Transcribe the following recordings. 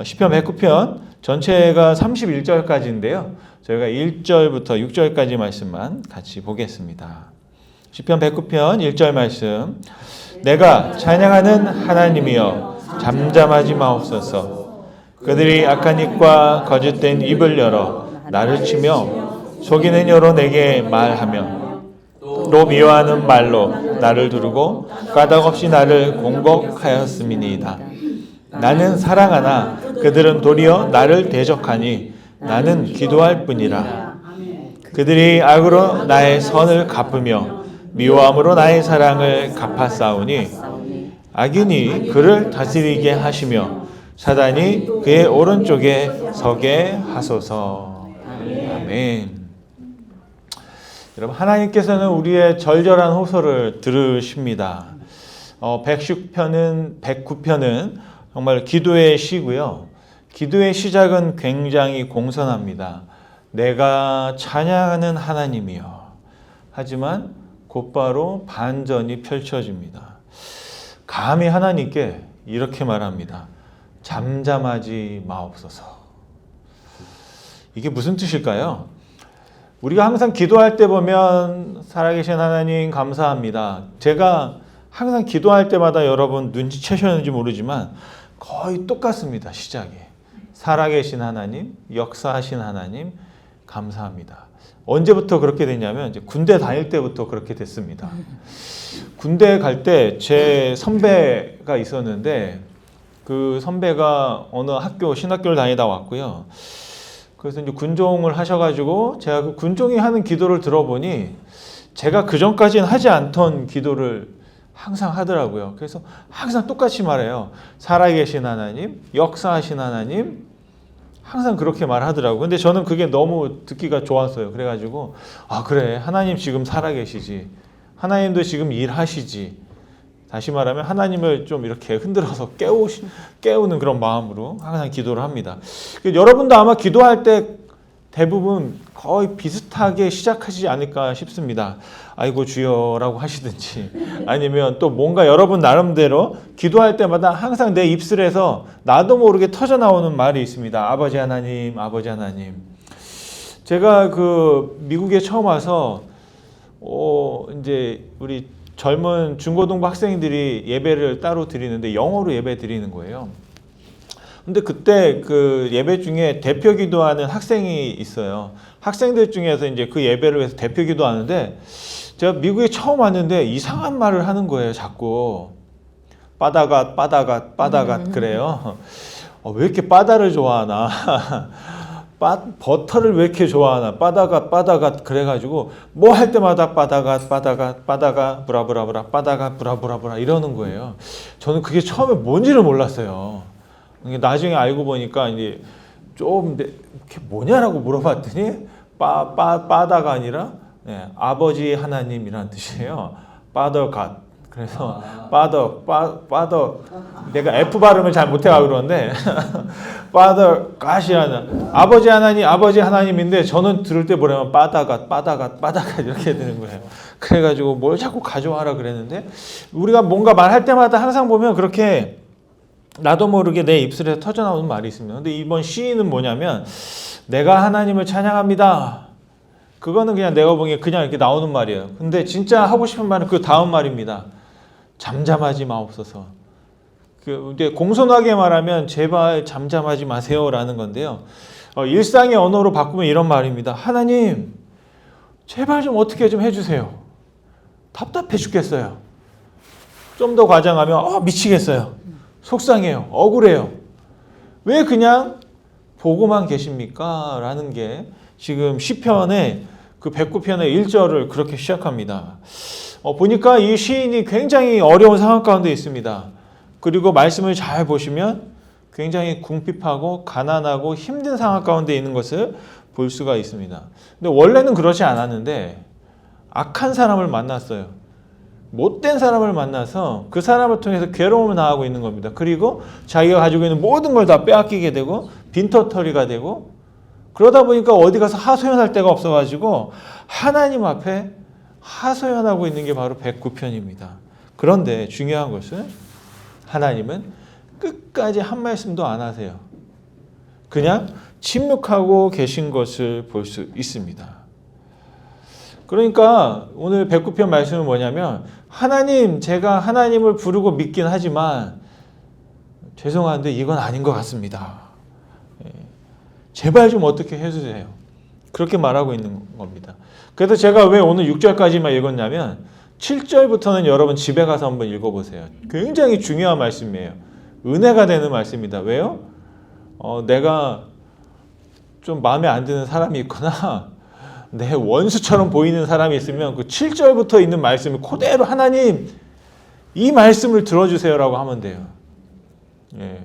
시편 109편 전체가 31절까지인데요. 저희가 1절부터 6절까지 말씀만 같이 보겠습니다. 시편 109편 1절 말씀. 내가 찬양하는 하나님이여 잠잠하지 마옵소서. 그들이 악한 입과 거짓된 입을 열어 나를 치며 속이는 혀로 내게 말하며 또 미워하는 말로 나를 두르고 까닭없이 나를 공격하였음이니이다. 나는 사랑하나 그들은 도리어 나를 대적하니 나는 기도할 뿐이라. 그들이 악으로 나의 선을 갚으며 미워함으로 나의 사랑을 갚아싸우니 악인이 그를 다스리게 하시며 사단이 그의 오른쪽에 서게 하소서. 아멘. 여러분, 하나님께서는 우리의 절절한 호소를 들으십니다. 109편은 정말 기도의 시고요. 기도의 시작은 굉장히 공손합니다. 내가 찬양하는 하나님이여. 하지만 곧바로 반전이 펼쳐집니다. 감히 하나님께 이렇게 말합니다. 잠잠하지 마옵소서. 이게 무슨 뜻일까요? 우리가 항상 기도할 때 보면 살아계신 하나님 감사합니다. 제가 항상 기도할 때마다 여러분 눈치채셨는지 모르지만 거의 똑같습니다. 시작이. 살아계신 하나님, 역사하신 하나님 감사합니다. 언제부터 그렇게 됐냐면 이제 군대 다닐 때부터 그렇게 됐습니다. 군대 갈 때 제 선배가 있었는데 그 선배가 어느 학교 신학교를 다니다 왔고요. 그래서 이제 군종을 하셔가지고 제가 그 군종이 하는 기도를 들어보니 제가 그 전까지는 하지 않던 기도를 항상 하더라고요. 그래서 항상 똑같이 말해요. 살아계신 하나님, 역사하신 하나님, 항상 그렇게 말하더라고요. 근데 저는 그게 너무 듣기가 좋았어요. 그래가지고 아 그래, 하나님 지금 살아계시지. 하나님도 지금 일하시지. 다시 말하면 하나님을 좀 이렇게 흔들어서 깨우는 그런 마음으로 항상 기도를 합니다. 여러분도 아마 기도할 때 대부분 거의 비슷하게 시작하시지 않을까 싶습니다. 아이고 주여라고 하시든지 아니면 또 뭔가 여러분 나름대로 기도할 때마다 항상 내 입술에서 나도 모르게 터져나오는 말이 있습니다. 아버지 하나님, 아버지 하나님. 제가 그 미국에 처음 와서 이제 우리 젊은 중고등부 학생들이 예배를 따로 드리는데 영어로 예배 드리는 거예요. 근데 그때 그 예배 중에 대표 기도하는 학생이 있어요. 학생들 중에서 이제 그 예배를 위해서 대표 기도하는데 제가 미국에 처음 왔는데 이상한 말을 하는 거예요. 자꾸 빠다갓 그래요. 왜 이렇게 빠다를 좋아하나? 버터를 왜 이렇게 좋아하나? 빠다갓 그래가지고 뭐 할 때마다 빠다갓 브라브라브라 빠다갓 브라브라브라 이러는 거예요. 저는 그게 처음에 뭔지를 몰랐어요. 나중에 알고 보니까 이제 좀 이게 뭐냐라고 물어봤더니 빠다가 아니라 아버지 하나님이라는 뜻이에요. Father God. 그래서 Father 내가 F 발음을 잘 못해가지고 그러는데 Father God이라는 아버지 하나님인데 저는 들을 때 뭐냐면 빠다갓 이렇게 되는 거예요. 그래가지고 뭘 자꾸 가져와라 그랬는데 우리가 뭔가 말할 때마다 항상 보면 그렇게 나도 모르게 내 입술에서 터져나오는 말이 있습니다. 근데 이번 시인은 뭐냐면 내가 하나님을 찬양합니다. 그거는 그냥 내가 보기에 그냥 이렇게 나오는 말이에요. 근데 진짜 하고 싶은 말은 그 다음 말입니다. 잠잠하지 마옵소서. 근데 공손하게 말하면 제발 잠잠하지 마세요라는 건데요. 일상의 언어로 바꾸면 이런 말입니다. 하나님, 제발 좀 어떻게 좀 해주세요. 답답해 죽겠어요. 좀 더 과장하면 미치겠어요. 속상해요. 억울해요. 왜 그냥 보고만 계십니까? 라는 게 지금 시편의 그 109편의 1절을 그렇게 시작합니다. 보니까 이 시인이 굉장히 어려운 상황 가운데 있습니다. 그리고 말씀을 잘 보시면 굉장히 궁핍하고 가난하고 힘든 상황 가운데 있는 것을 볼 수가 있습니다. 근데 원래는 그렇지 않았는데 악한 사람을 만났어요. 못된 사람을 만나서 그 사람을 통해서 괴로움을 당하고 있는 겁니다. 그리고 자기가 가지고 있는 모든 걸 다 빼앗기게 되고 빈털터리가 되고 그러다 보니까 어디 가서 하소연할 데가 없어가지고 하나님 앞에 하소연하고 있는 게 바로 109편입니다. 그런데 중요한 것은 하나님은 끝까지 한 말씀도 안 하세요. 그냥 침묵하고 계신 것을 볼 수 있습니다. 그러니까 오늘 백구편 말씀은 뭐냐면 하나님, 제가 하나님을 부르고 믿긴 하지만 죄송한데 이건 아닌 것 같습니다. 제발 좀 어떻게 해주세요. 그렇게 말하고 있는 겁니다. 그래서 제가 왜 오늘 6절까지만 읽었냐면 7절부터는 여러분 집에 가서 한번 읽어보세요. 굉장히 중요한 말씀이에요. 은혜가 되는 말씀입니다. 왜요? 내가 좀 마음에 안 드는 사람이 있거나 내 원수처럼 보이는 사람이 있으면 그 7절부터 있는 말씀을 그대로 하나님 이 말씀을 들어주세요라고 하면 돼요. 예.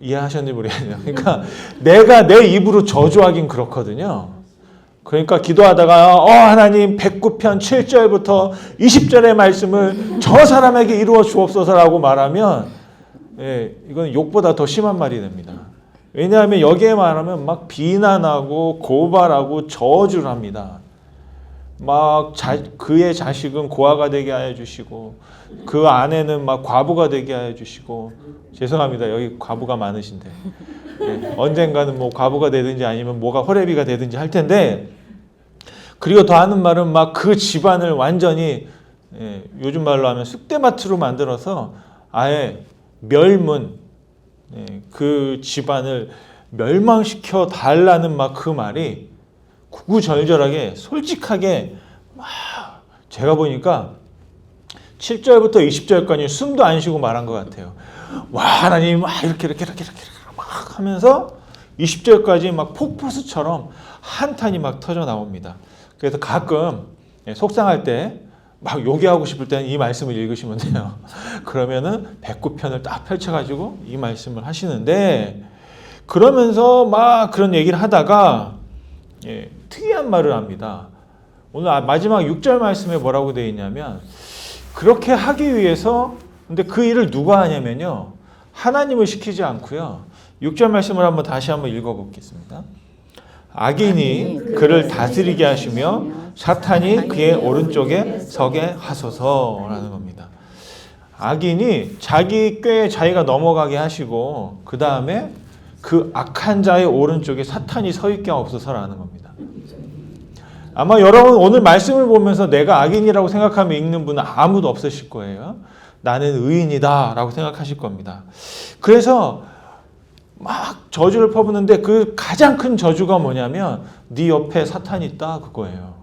이해하셨는지 모르겠네요. 그러니까 내가 내 입으로 저주하긴 그렇거든요. 그러니까 기도하다가 하나님 109편 7절부터 20절의 말씀을 저 사람에게 이루어 주옵소서라고 말하면 이건 욕보다 더 심한 말이 됩니다. 왜냐하면 여기에 말하면 막 비난하고 고발하고 저주를 합니다. 막 그의 자식은 고아가 되게 하여 주시고 그 아내는 막 과부가 되게 하여 주시고 죄송합니다. 여기 과부가 많으신데 언젠가는 뭐 과부가 되든지 아니면 뭐가 호레비가 되든지 할 텐데 그리고 더 하는 말은 막 그 집안을 완전히 요즘 말로 하면 쑥대마트로 만들어서 아예 멸문 그 집안을 멸망시켜 달라는 막 그 말이 구구절절하게 솔직하게 막 제가 보니까 7절부터 20절까지 숨도 안 쉬고 말한 것 같아요. 와 하나님 막 이렇게 막 하면서 20절까지 막 폭포수처럼 한탄이 막 터져 나옵니다. 그래서 가끔 속상할 때 막 요기하고 싶을 때는 이 말씀을 읽으시면 돼요. 그러면은 109편을 딱 펼쳐가지고 이 말씀을 하시는데 그러면서 막 그런 얘기를 하다가 특이한 말을 합니다. 오늘 마지막 6절 말씀에 뭐라고 되어 있냐면 그렇게 하기 위해서 근데 그 일을 누가 하냐면요. 하나님을 시키지 않고요. 6절 말씀을 다시 한번 읽어보겠습니다. 악인이 그를 다스리게 하시며 사탄이 그의 오른쪽에 서게 하소서라는 겁니다. 악인이 자기 꾀에 자기가 넘어가게 하시고 그 다음에 그 악한 자의 오른쪽에 사탄이 서 있게 하옵소서라는 겁니다. 아마 여러분 오늘 말씀을 보면서 내가 악인이라고 생각하며 읽는 분은 아무도 없으실 거예요. 나는 의인이다 라고 생각하실 겁니다. 그래서 막 저주를 퍼붓는데 그 가장 큰 저주가 뭐냐면 네 옆에 사탄이 있다 그거예요.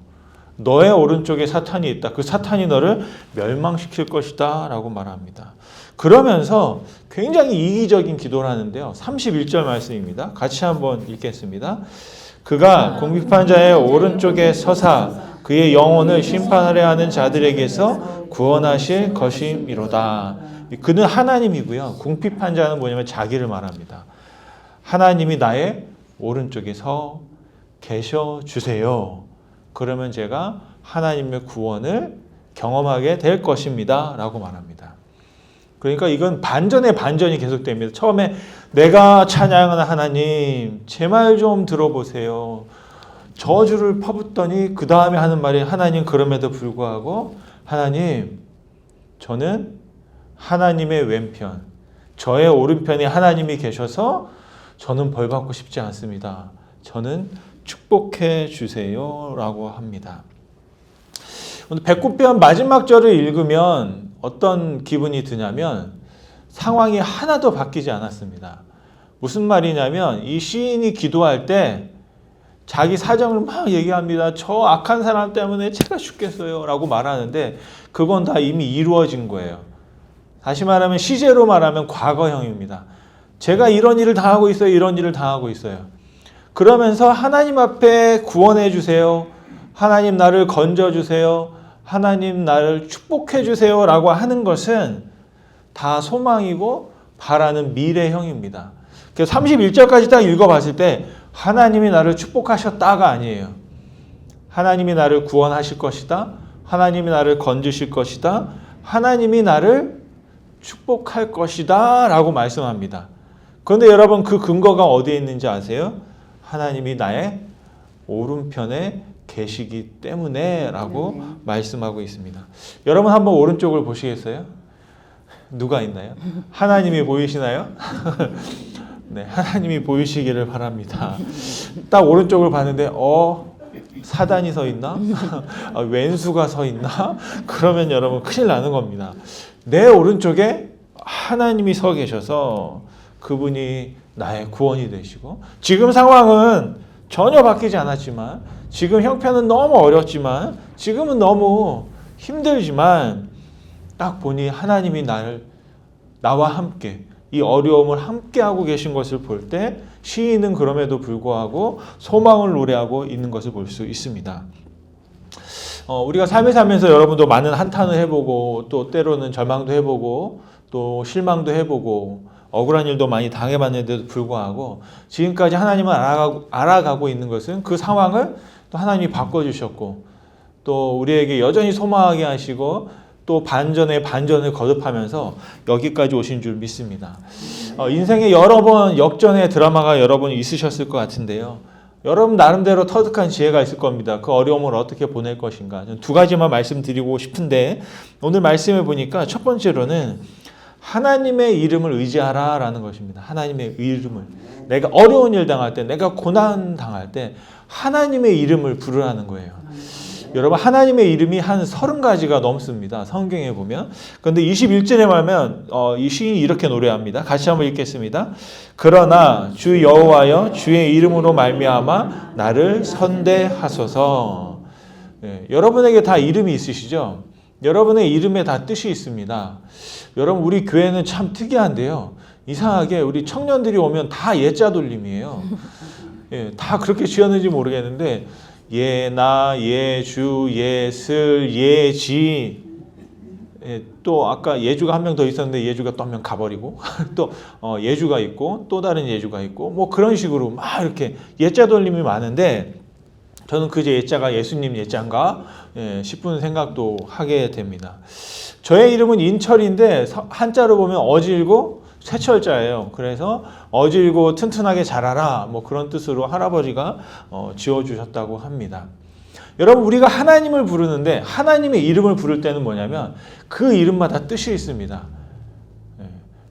너의 오른쪽에 사탄이 있다. 그 사탄이 너를 멸망시킬 것이다 라고 말합니다. 그러면서 굉장히 이기적인 기도를 하는데요. 31절 말씀입니다. 같이 한번 읽겠습니다. 그가 궁핍한 자의 오른쪽에 서사 그의 영혼을 심판하려 하는 자들에게서 구원하실 것이미로다. 그는 하나님이고요. 궁핍한 자는 뭐냐면 자기를 말합니다. 하나님이 나의 오른쪽에 서 계셔 주세요. 그러면 제가 하나님의 구원을 경험하게 될 것입니다. 라고 말합니다. 그러니까 이건 반전의 반전이 계속됩니다. 처음에 내가 찬양하는 하나님 제 말 좀 들어보세요. 저주를 퍼붓더니 그 다음에 하는 말이 하나님 그럼에도 불구하고 하나님 저는 하나님의 왼편 저의 오른편에 하나님이 계셔서 저는 벌받고 싶지 않습니다. 저는 축복해 주세요 라고 합니다. 오늘 109편 마지막 절을 읽으면 어떤 기분이 드냐면 상황이 하나도 바뀌지 않았습니다. 무슨 말이냐면 이 시인이 기도할 때 자기 사정을 막 얘기합니다. 저 악한 사람 때문에 제가 죽겠어요 라고 말하는데 그건 다 이미 이루어진 거예요. 다시 말하면 시제로 말하면 과거형입니다. 제가 이런 일을 당하고 있어요. 이런 일을 당하고 있어요. 그러면서 하나님 앞에 구원해 주세요. 하나님 나를 건져 주세요. 하나님 나를 축복해 주세요 라고 하는 것은 다 소망이고 바라는 미래형입니다. 그래서 31절까지 딱 읽어봤을 때 하나님이 나를 축복하셨다가 아니에요. 하나님이 나를 구원하실 것이다. 하나님이 나를 건지실 것이다. 하나님이 나를 축복할 것이다 라고 말씀합니다. 그런데 여러분 그 근거가 어디에 있는지 아세요? 하나님이 나의 오른편에 계시기 때문에 라고 말씀하고 있습니다. 여러분 한번 오른쪽을 보시겠어요? 누가 있나요? 하나님이 보이시나요? 네, 하나님이 보이시기를 바랍니다. 딱 오른쪽을 봤는데 사단이 서 있나? 왼수가 서 있나? 그러면 여러분 큰일 나는 겁니다. 내 오른쪽에 하나님이 서 계셔서 그분이 나의 구원이 되시고, 지금 상황은 전혀 바뀌지 않았지만, 지금 형편은 너무 어렵지만, 지금은 너무 힘들지만, 딱 보니 하나님이 나와 함께 이 어려움을 함께 하고 계신 것을 볼 때 시인은 그럼에도 불구하고 소망을 노래하고 있는 것을 볼 수 있습니다. 우리가 삶을 살면서 여러분도 많은 한탄을 해보고, 또 때로는 절망도 해보고, 또 실망도 해보고, 억울한 일도 많이 당해봤는데도 불구하고 지금까지 하나님을 알아가고 있는 것은 그 상황을 또 하나님이 바꿔주셨고, 또 우리에게 여전히 소망하게 하시고, 또 반전에 반전을 거듭하면서 여기까지 오신 줄 믿습니다. 인생에 여러 번 역전의 드라마가 여러 번 있으셨을 것 같은데요. 여러분 나름대로 터득한 지혜가 있을 겁니다. 그 어려움을 어떻게 보낼 것인가. 두 가지만 말씀드리고 싶은데, 오늘 말씀을 보니까 첫 번째로는 하나님의 이름을 의지하라 라는 것입니다. 하나님의 이름을. 내가 어려운 일 당할 때, 내가 고난 당할 때 하나님의 이름을 부르라는 거예요. 여러분, 하나님의 이름이 한 30가지가 넘습니다. 성경에 보면. 그런데 21절에 보면 이 시인이 이렇게 노래합니다. 같이 한번 읽겠습니다. 그러나 주 여호와여, 주의 이름으로 말미암아 나를 선대하소서. 여러분에게 다 이름이 있으시죠? 여러분의 이름에 다 뜻이 있습니다. 여러분, 우리 교회는 참 특이한데요. 이상하게 우리 청년들이 오면 다 예자 돌림이에요. 다 그렇게 지었는지 모르겠는데, 예나, 예주, 예슬, 예지, 또 아까 예주가 한 명 더 있었는데 예주가 또 한 명 가버리고, 또 예주가 있고, 또 다른 예주가 있고, 뭐 그런 식으로 막 이렇게 예자 돌림이 많은데, 저는 그 예자가 예수님 예자인가 싶은 생각도 하게 됩니다. 저의 이름은 인철인데 한자로 보면 어질고 쇠철자예요. 그래서 어질고 튼튼하게 자라라, 뭐 그런 뜻으로 할아버지가 지어주셨다고 합니다. 여러분, 우리가 하나님을 부르는데 하나님의 이름을 부를 때는 뭐냐면 그 이름마다 뜻이 있습니다.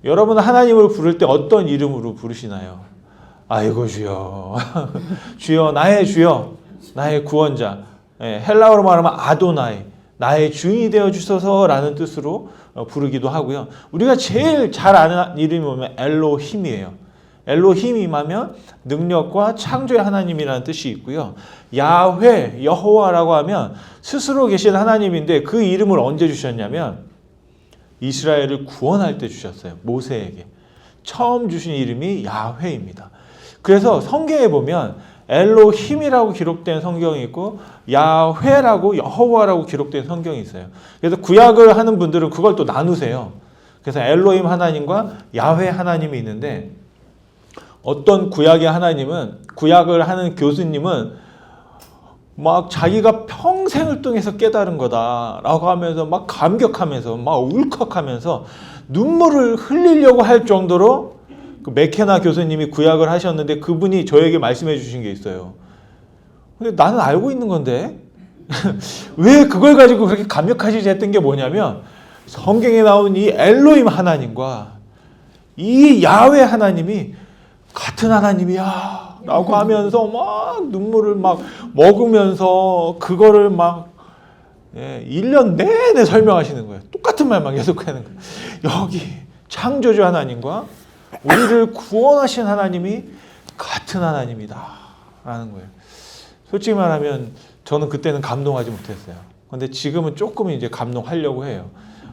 여러분은 하나님을 부를 때 어떤 이름으로 부르시나요? 아이고 주여, 주여, 나의 주여, 나의 구원자. 헬라어로 말하면 아도나이, 나의 주인이 되어 주소서라는 뜻으로 부르기도 하고요. 우리가 제일 잘 아는 이름이 뭐냐면 엘로힘이에요. 엘로힘이면 능력과 창조의 하나님이라는 뜻이 있고요. 야훼, 여호와라고 하면 스스로 계신 하나님인데, 그 이름을 언제 주셨냐면 이스라엘을 구원할 때 주셨어요. 모세에게 처음 주신 이름이 야훼입니다. 그래서 성경에 보면 엘로힘이라고 기록된 성경이 있고 야훼라고, 여호와라고 기록된 성경이 있어요. 그래서 구약을 하는 분들은 그걸 또 나누세요. 그래서 엘로힘 하나님과 야훼 하나님이 있는데, 어떤 구약의 하나님은, 구약을 하는 교수님은 막 자기가 평생을 통해서 깨달은 거다라고 하면서 막 감격하면서 막 울컥하면서 눈물을 흘리려고 할 정도로, 그 맥케나 교수님이 구약을 하셨는데 그분이 저에게 말씀해 주신 게 있어요. 근데 나는 알고 있는 건데 왜 그걸 가지고 그렇게 감격하시지 했던 게 뭐냐면, 성경에 나온 이 엘로힘 하나님과 이 야훼 하나님이 같은 하나님이야 라고 하면서 막 눈물을 막 먹으면서 그거를 막 1년 내내 설명하시는 거예요. 똑같은 말만 계속 하는 거예요. 여기 창조주 하나님과 우리를 구원하신 하나님이 같은 하나님이다 라는 거예요. 솔직히 말하면 저는 그때는 감동하지 못했어요. 근데 지금은 조금 이제 감동하려고 해요.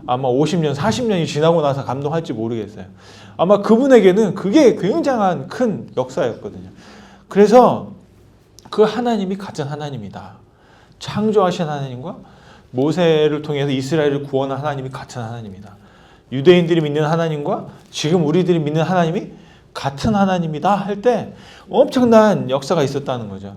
아마 50년, 40년이 지나고 나서 감동할지 모르겠어요. 아마 그분에게는 그게 굉장한 큰 역사였거든요. 그래서 그 하나님이 같은 하나님이다. 창조하신 하나님과 모세를 통해서 이스라엘을 구원한 하나님이 같은 하나님이다. 유대인들이 믿는 하나님과 지금 우리들이 믿는 하나님이 같은 하나님이다 할 때 엄청난 역사가 있었다는 거죠.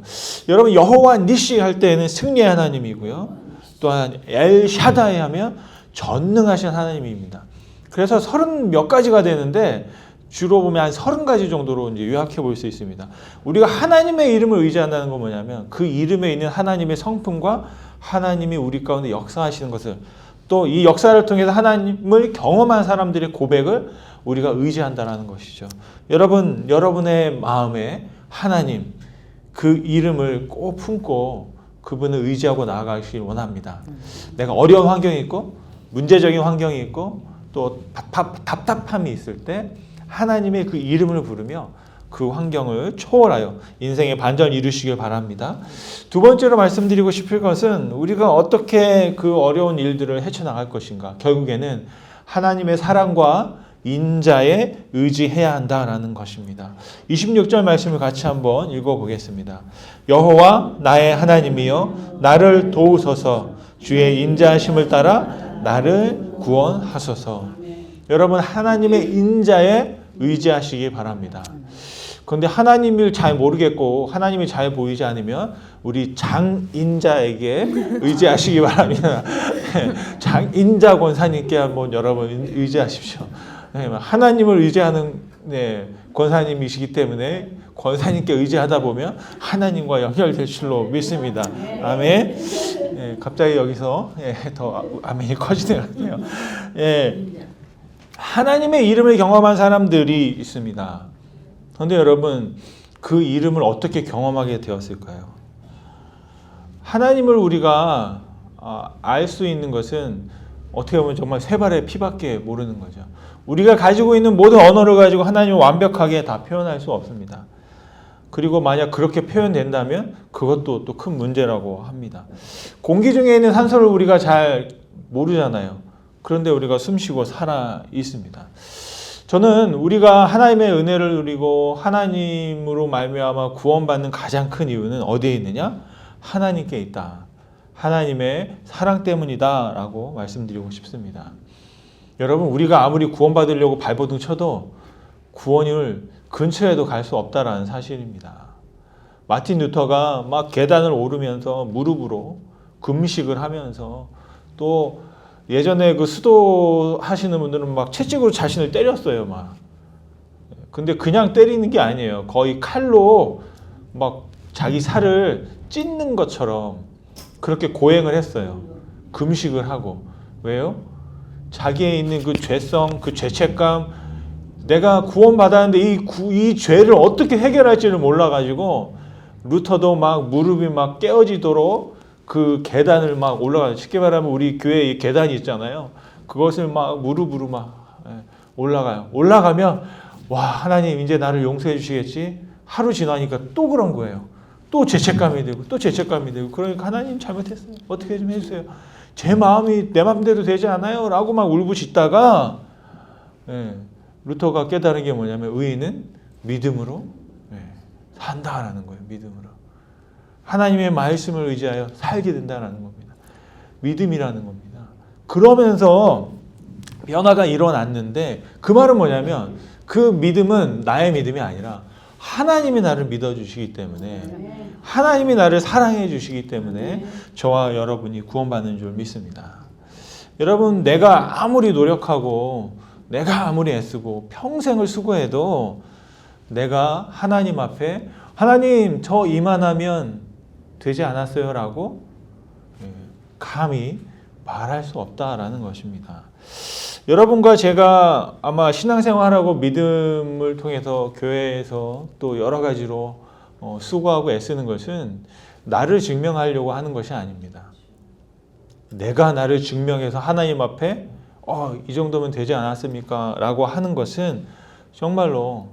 여러분, 여호와 니시 할 때는 승리의 하나님이고요. 또한 엘 샤다이 하면 전능하신 하나님입니다. 그래서 30몇 가지가 되는데 주로 보면 한 30가지 정도로 이제 요약해 볼 수 있습니다. 우리가 하나님의 이름을 의지한다는 건 뭐냐면 그 이름에 있는 하나님의 성품과 하나님이 우리 가운데 역사하시는 것을 또 이 역사를 통해서 하나님을 경험한 사람들의 고백을 우리가 의지한다라는 것이죠. 여러분, 여러분의 마음에 하나님 그 이름을 꼭 품고 그분을 의지하고 나아가시길 원합니다. 내가 어려운 환경이 있고 문제적인 환경이 있고 또 답답함이 있을 때 하나님의 그 이름을 부르며 그 환경을 초월하여 인생의 반전을 이루시길 바랍니다. 두 번째로 말씀드리고 싶을 것은 우리가 어떻게 그 어려운 일들을 헤쳐나갈 것인가. 결국에는 하나님의 사랑과 인자에 의지해야 한다라는 것입니다. 26절 말씀을 같이 한번 읽어보겠습니다. 여호와 나의 하나님이여 나를 도우소서 주의 인자하심을 따라 나를 구원하소서. 여러분 하나님의 인자에 의지하시기 바랍니다. 그런데 하나님을 잘 모르겠고 하나님이 잘 보이지 않으면 우리 장인자에게 의지하시기 바랍니다. 장인자 권사님께 한번 여러분 의지하십시오. 하나님을 의지하는 권사님이시기 때문에 권사님께 의지하다 보면 하나님과 연결될 줄로 믿습니다. 아멘. 갑자기 여기서 더 아멘이 커지네요. 하나님의 이름을 경험한 사람들이 있습니다. 그런데 여러분 그 이름을 어떻게 경험하게 되었을까요? 하나님을 우리가 알 수 있는 것은 어떻게 보면 정말 세 발의 피밖에 모르는 거죠. 우리가 가지고 있는 모든 언어를 가지고 하나님을 완벽하게 다 표현할 수 없습니다. 그리고 만약 그렇게 표현된다면 그것도 또 큰 문제라고 합니다. 공기 중에 있는 산소를 우리가 잘 모르잖아요. 그런데 우리가 숨쉬고 살아 있습니다. 저는 우리가 하나님의 은혜를 누리고 하나님으로 말미암아 구원받는 가장 큰 이유는 어디에 있느냐? 하나님께 있다. 하나님의 사랑 때문이다 라고 말씀드리고 싶습니다. 여러분 우리가 아무리 구원받으려고 발버둥 쳐도 구원을 근처에도 갈 수 없다라는 사실입니다. 마틴 루터가 막 계단을 오르면서 무릎으로 금식을 하면서 또 예전에 그 수도 하시는 분들은 막 채찍으로 자신을 때렸어요, 막. 근데 그냥 때리는 게 아니에요. 거의 칼로 막 자기 살을 찢는 것처럼 그렇게 고행을 했어요. 금식을 하고. 왜요? 자기에 있는 그 죄성, 그 죄책감, 내가 구원받았는데 이 죄를 어떻게 해결할지를 몰라가지고 루터도 막 무릎이 막 깨어지도록 그 계단을 막 올라가요. 쉽게 말하면 우리 교회에 계단이 있잖아요. 그것을 막 무릎으로 막 올라가요. 올라가면 와 하나님 이제 나를 용서해 주시겠지? 하루 지나니까 또 그런 거예요. 또 죄책감이 들고 또 죄책감이 들고 그러니까 하나님 잘못했어요. 어떻게 좀 해주세요. 제 마음이 내 마음대로 되지 않아요. 라고 막 울부짖다가 루터가 깨달은 게 뭐냐면 의인은 믿음으로 산다라는 거예요. 믿음으로. 하나님의 말씀을 의지하여 살게 된다는 겁니다. 믿음이라는 겁니다. 그러면서 변화가 일어났는데 그 말은 뭐냐면 그 믿음은 나의 믿음이 아니라 하나님이 나를 믿어주시기 때문에 하나님이 나를 사랑해 주시기 때문에 저와 여러분이 구원받는 줄 믿습니다. 여러분 내가 아무리 노력하고 내가 아무리 애쓰고 평생을 수고해도 내가 하나님 앞에 하나님 저 이만하면 되지 않았어요 라고 감히 말할 수 없다라는 것입니다. 여러분과 제가 아마 신앙생활하고 믿음을 통해서 교회에서 또 여러 가지로 수고하고 애쓰는 것은 나를 증명하려고 하는 것이 아닙니다. 내가 나를 증명해서 하나님 앞에 이 정도면 되지 않았습니까? 라고 하는 것은 정말로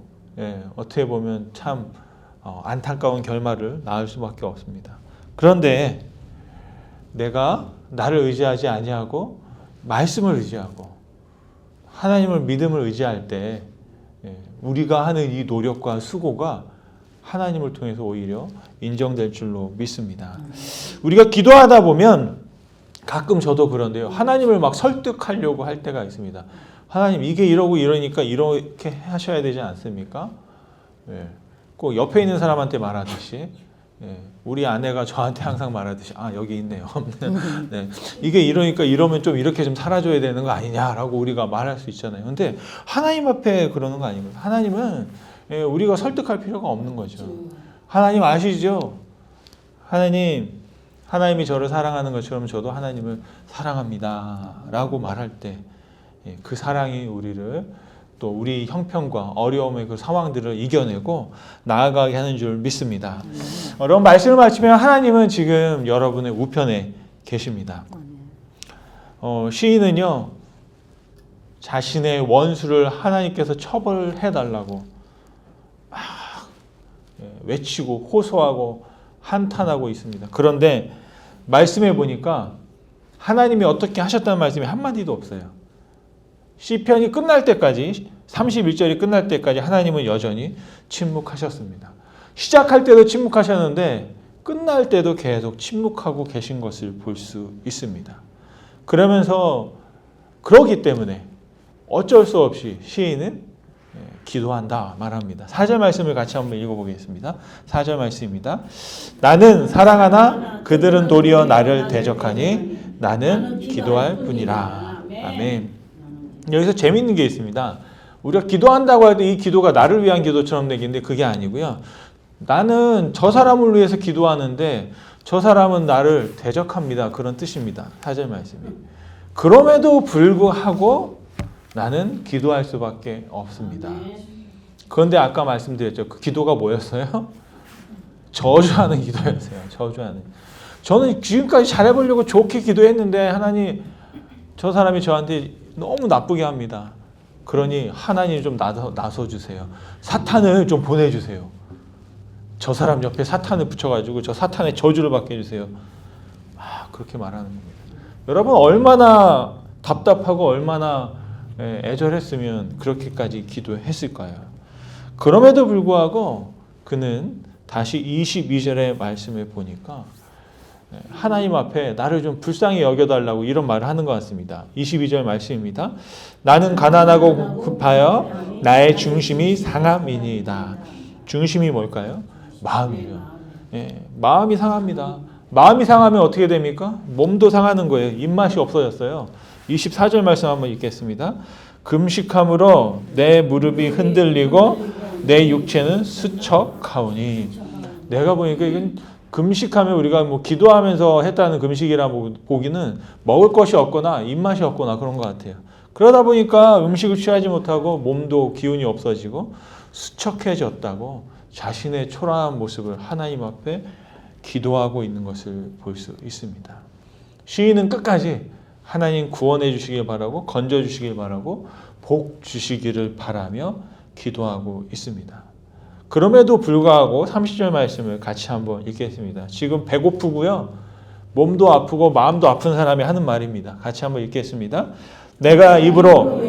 어떻게 보면 참 안타까운 결말을 낳을 수밖에 없습니다. 그런데 내가 나를 의지하지 아니하고 말씀을 의지하고 하나님을 믿음을 의지할 때 우리가 하는 이 노력과 수고가 하나님을 통해서 오히려 인정될 줄로 믿습니다. 우리가 기도하다 보면 가끔 저도 그런데요. 하나님을 막 설득하려고 할 때가 있습니다. 하나님 이게 이러고 이러니까 이렇게 하셔야 되지 않습니까? 꼭 옆에 있는 사람한테 말하듯이 우리 아내가 저한테 항상 말하듯이 여기 있네요. 이게 이러니까 이러면 좀 이렇게 좀 살아줘야 되는 거 아니냐라고 우리가 말할 수 있잖아요. 근데 하나님 앞에 그러는 거 아니거든요. 하나님은 우리가 설득할 필요가 없는 거죠. 하나님 아시죠? 하나님 하나님이 저를 사랑하는 것처럼 저도 하나님을 사랑합니다 라고 말할 때 그 사랑이 우리를 또 우리 형편과 어려움의 그 상황들을 이겨내고 나아가게 하는 줄 믿습니다. 여러분 말씀을 마치면 하나님은 지금 여러분의 우편에 계십니다. 시인은요 자신의 원수를 하나님께서 처벌해달라고 막 외치고 호소하고 한탄하고 있습니다. 그런데 말씀해 보니까 하나님이 어떻게 하셨다는 말씀이 한마디도 없어요. 시편이 끝날 때까지 31절이 끝날 때까지 하나님은 여전히 침묵하셨습니다. 시작할 때도 침묵하셨는데 끝날 때도 계속 침묵하고 계신 것을 볼 수 있습니다. 그러면서 그러기 때문에 어쩔 수 없이 시인은 기도한다 말합니다. 4절 말씀을 같이 한번 읽어보겠습니다. 4절 말씀입니다. 나는 사랑하나 그들은 도리어 나를 대적하니 나는 기도할 뿐이라. 아멘. 여기서 재미있는 게 있습니다. 우리가 기도한다고 해도 이 기도가 나를 위한 기도처럼 되겠는데 그게 아니고요. 나는 저 사람을 위해서 기도하는데 저 사람은 나를 대적합니다. 그런 뜻입니다. 4절 말씀이. 그럼에도 불구하고 나는 기도할 수밖에 없습니다. 그런데 아까 말씀드렸죠. 그 기도가 뭐였어요? 저주하는 기도였어요. 저주하는. 저는 지금까지 잘해보려고 좋게 기도했는데 하나님 저 사람이 저한테 너무 나쁘게 합니다. 그러니 하나님 좀 나서주세요. 사탄을 좀 보내주세요. 저 사람 옆에 사탄을 붙여가지고 저 사탄의 저주를 받게 해주세요. 그렇게 말하는 겁니다. 여러분 얼마나 답답하고 얼마나 애절했으면 그렇게까지 기도했을까요? 그럼에도 불구하고 그는 다시 22절의 말씀을 보니까 하나님 앞에 나를 좀 불쌍히 여겨달라고 이런 말을 하는 것 같습니다. 22절 말씀입니다. 나는 가난하고 급하여 나의 중심이 상함이니이다. 중심이 뭘까요? 마음이에요. 마음이 상합니다. 마음이 상하면 어떻게 됩니까? 몸도 상하는 거예요. 입맛이 없어졌어요. 24절 말씀 한번 읽겠습니다. 금식함으로 내 무릎이 흔들리고 내 육체는 수척하오니. 내가 보니까 이건 금식하면 우리가 뭐 기도하면서 했다는 금식이라고 보기는 먹을 것이 없거나 입맛이 없거나 그런 것 같아요. 그러다 보니까 음식을 취하지 못하고 몸도 기운이 없어지고 수척해졌다고 자신의 초라한 모습을 하나님 앞에 기도하고 있는 것을 볼 수 있습니다. 시인은 끝까지 하나님 구원해 주시길 바라고 건져 주시길 바라고 복 주시기를 바라며 기도하고 있습니다. 그럼에도 불구하고 30절 말씀을 같이 한번 읽겠습니다. 지금 배고프고요. 몸도 아프고 마음도 아픈 사람이 하는 말입니다. 같이 한번 읽겠습니다. 내가 입으로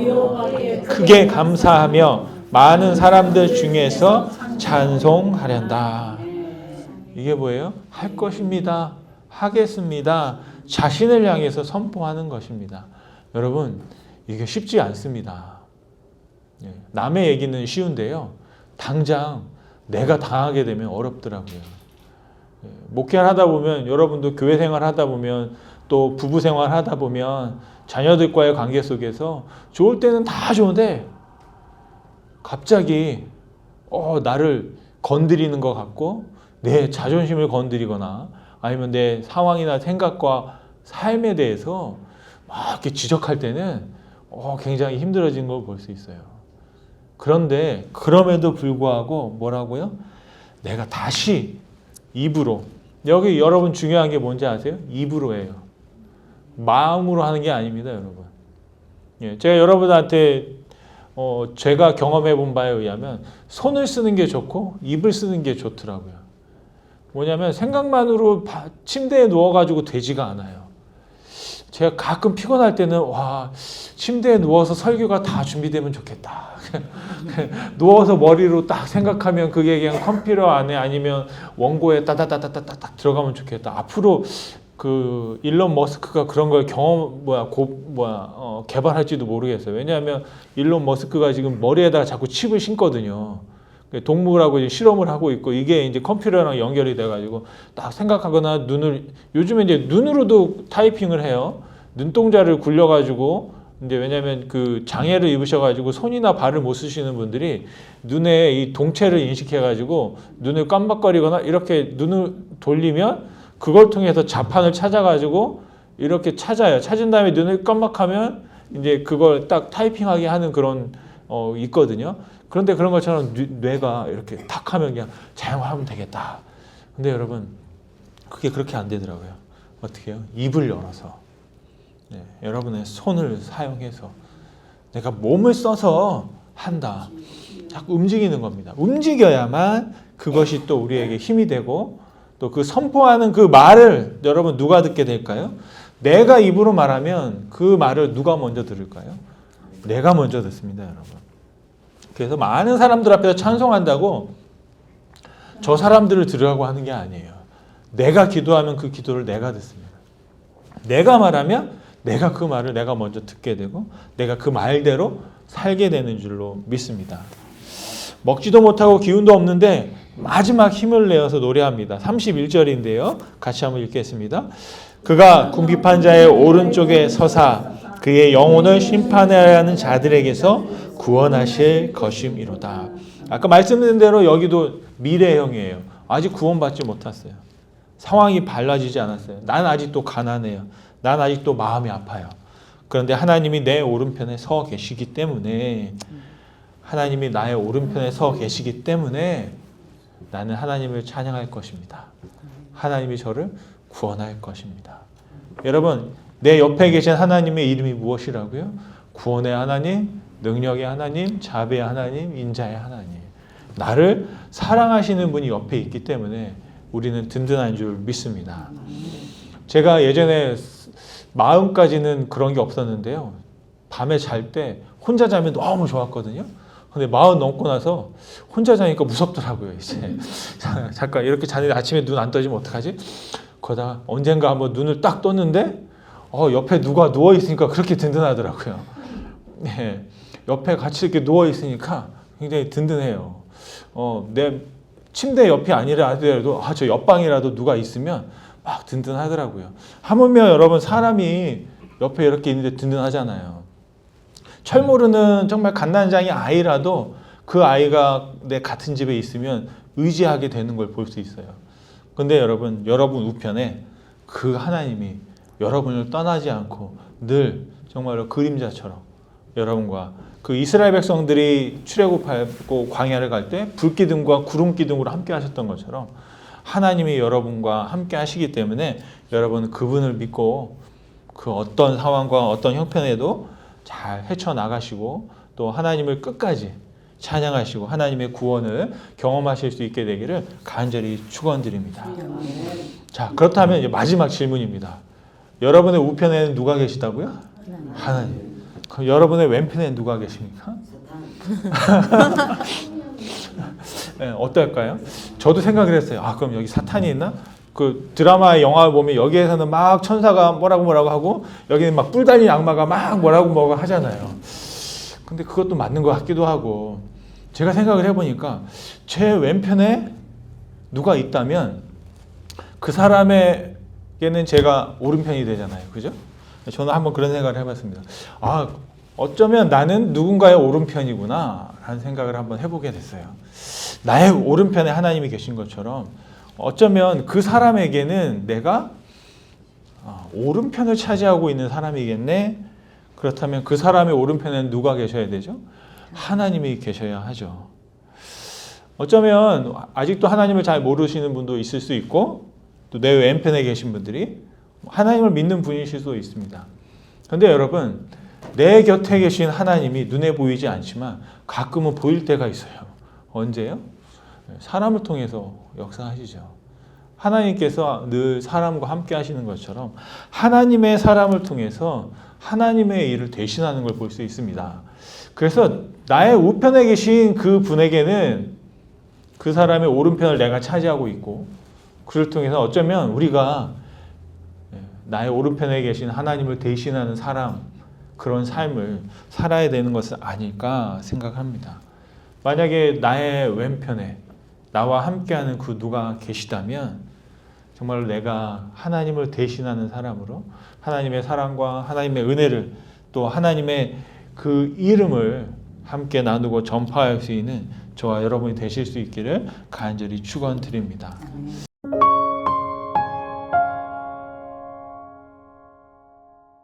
크게 감사하며 많은 사람들 중에서 찬송하련다. 이게 뭐예요? 할 것입니다. 하겠습니다. 자신을 향해서 선포하는 것입니다. 여러분 이게 쉽지 않습니다. 남의 얘기는 쉬운데요. 당장 내가 당하게 되면 어렵더라고요. 목회를 하다 보면 여러분도 교회 생활 하다 보면 또 부부 생활 하다 보면 자녀들과의 관계 속에서 좋을 때는 다 좋은데 갑자기 나를 건드리는 것 같고 내 자존심을 건드리거나 아니면 내 상황이나 생각과 삶에 대해서 막 이렇게 지적할 때는 굉장히 힘들어지는 걸 볼 수 있어요. 그런데 그럼에도 불구하고 뭐라고요? 내가 다시 입으로. 여기 여러분 중요한 게 뭔지 아세요? 입으로예요. 마음으로 하는 게 아닙니다, 여러분. 제가 여러분한테 제가 경험해 본 바에 의하면 손을 쓰는 게 좋고 입을 쓰는 게 좋더라고요. 뭐냐면 생각만으로 침대에 누워가지고 되지가 않아요. 제가 가끔 피곤할 때는 침대에 누워서 설교가 다 준비되면 좋겠다. 누워서 머리로 딱 생각하면 그게 그냥 컴퓨터 안에 아니면 원고에 따다다다다딱 들어가면 좋겠다. 앞으로 그 일론 머스크가 그런 걸 개발할지도 모르겠어요. 왜냐하면 일론 머스크가 지금 머리에다가 자꾸 칩을 신거든요. 동물하고 이제 실험을 하고 있고 이게 이제 컴퓨터랑 연결이 돼가지고 딱 생각하거나 요즘에 이제 눈으로도 타이핑을 해요. 눈동자를 굴려가지고 이제 왜냐하면 그 장애를 입으셔가지고 손이나 발을 못 쓰시는 분들이 눈에 이 동체를 인식해가지고 눈을 깜박거리거나 이렇게 눈을 돌리면 그걸 통해서 자판을 찾아가지고 이렇게 찾아요. 찾은 다음에 눈을 깜빡하면 이제 그걸 딱 타이핑하게 하는 그런 있거든요. 그런데 그런 것처럼 뇌가 이렇게 탁 하면 그냥 자영하면 되겠다. 근데 여러분 그게 그렇게 안 되더라고요. 어떻게 해요? 입을 열어서 여러분의 손을 사용해서 내가 몸을 써서 한다. 자꾸 움직이는 겁니다. 움직여야만 그것이 또 우리에게 힘이 되고 또 그 선포하는 그 말을 여러분 누가 듣게 될까요? 내가 입으로 말하면 그 말을 누가 먼저 들을까요? 내가 먼저 듣습니다, 여러분. 그래서 많은 사람들 앞에서 찬송한다고 저 사람들을 들으라고 하는 게 아니에요. 내가 기도하면 그 기도를 내가 듣습니다. 내가 말하면 내가 그 말을 내가 먼저 듣게 되고 내가 그 말대로 살게 되는 줄로 믿습니다. 먹지도 못하고 기운도 없는데 마지막 힘을 내어서 노래합니다. 31절인데요. 같이 한번 읽겠습니다. 그가 궁핍한 자의 오른쪽에 서사 그의 영혼을 심판하려 하는 자들에게서 구원하실 것임이로다. 아까 말씀드린 대로 여기도 미래형이에요. 아직 구원받지 못했어요. 상황이 달라지지 않았어요. 난 아직도 가난해요. 난 아직도 마음이 아파요. 그런데 하나님이 내 오른편에 서 계시기 때문에 하나님이 나의 오른편에 서 계시기 때문에 나는 하나님을 찬양할 것입니다. 하나님이 저를 구원할 것입니다. 여러분, 내 옆에 계신 하나님의 이름이 무엇이라고요? 구원의 하나님, 능력의 하나님, 자비의 하나님, 인자의 하나님. 나를 사랑하시는 분이 옆에 있기 때문에 우리는 든든한 줄 믿습니다. 제가 예전에 마음까지는 그런 게 없었는데요. 밤에 잘 때 혼자 자면 너무 좋았거든요. 근데 40 넘고 나서 혼자 자니까 무섭더라고요. 이제 잠깐 이렇게 자는데 아침에 눈 안 떠지면 어떡하지? 그러다가 언젠가 한번 눈을 딱 떴는데 옆에 누가 누워 있으니까 그렇게 든든하더라고요. 네, 옆에 같이 이렇게 누워 있으니까 굉장히 든든해요. 내 침대 옆이 아니라도 저 옆방이라도 누가 있으면 막 든든하더라고요. 하물며 여러분 사람이 옆에 이렇게 있는데 든든하잖아요. 철모르는 정말 갓난장이 아이라도 그 아이가 내 같은 집에 있으면 의지하게 되는 걸 볼 수 있어요. 근데 여러분 우편에 그 하나님이 여러분을 떠나지 않고 늘 정말로 그림자처럼 여러분과 그 이스라엘 백성들이 출애굽하고 광야를 갈 때 불기둥과 구름기둥으로 함께 하셨던 것처럼 하나님이 여러분과 함께 하시기 때문에 여러분 그분을 믿고 그 어떤 상황과 어떤 형편에도 잘 헤쳐나가시고 또 하나님을 끝까지 찬양하시고 하나님의 구원을 경험하실 수 있게 되기를 간절히 축원드립니다. 자, 그렇다면 이제 마지막 질문입니다. 여러분의 우편에는 누가 계시다고요? 하나님. 그럼 여러분의 왼편에는 누가 계십니까? 네, 어떨까요? 저도 생각을 했어요. 그럼 여기 사탄이 있나? 그 드라마, 영화 보면 여기에서는 막 천사가 뭐라고 하고 여기는 막 뿔 달린 악마가 막 뭐라고 하잖아요. 근데 그것도 맞는 것 같기도 하고 제가 생각을 해보니까 제 왼편에 누가 있다면 그 사람에게는 제가 오른편이 되잖아요. 그죠? 저는 한번 그런 생각을 해봤습니다. 어쩌면 나는 누군가의 오른편이구나 라는 생각을 한번 해보게 됐어요. 나의 오른편에 하나님이 계신 것처럼 어쩌면 그 사람에게는 내가 오른편을 차지하고 있는 사람이겠네. 그렇다면 그 사람의 오른편에는 누가 계셔야 되죠? 하나님이 계셔야 하죠. 어쩌면 아직도 하나님을 잘 모르시는 분도 있을 수 있고 또 내 왼편에 계신 분들이 하나님을 믿는 분이실 수도 있습니다. 그런데 여러분 내 곁에 계신 하나님이 눈에 보이지 않지만 가끔은 보일 때가 있어요. 언제요? 사람을 통해서 역사하시죠. 하나님께서 늘 사람과 함께 하시는 것처럼 하나님의 사람을 통해서 하나님의 일을 대신하는 걸 볼 수 있습니다. 그래서 나의 우편에 계신 그 분에게는 그 사람의 오른편을 내가 차지하고 있고 그를 통해서 어쩌면 우리가 나의 오른편에 계신 하나님을 대신하는 사람 그런 삶을 살아야 되는 것은 아닐까 생각합니다. 만약에 나의 왼편에 나와 함께하는 그 누가 계시다면 정말로 내가 하나님을 대신하는 사람으로 하나님의 사랑과 하나님의 은혜를 또 하나님의 그 이름을 함께 나누고 전파할 수 있는 저와 여러분이 되실 수 있기를 간절히 축원드립니다.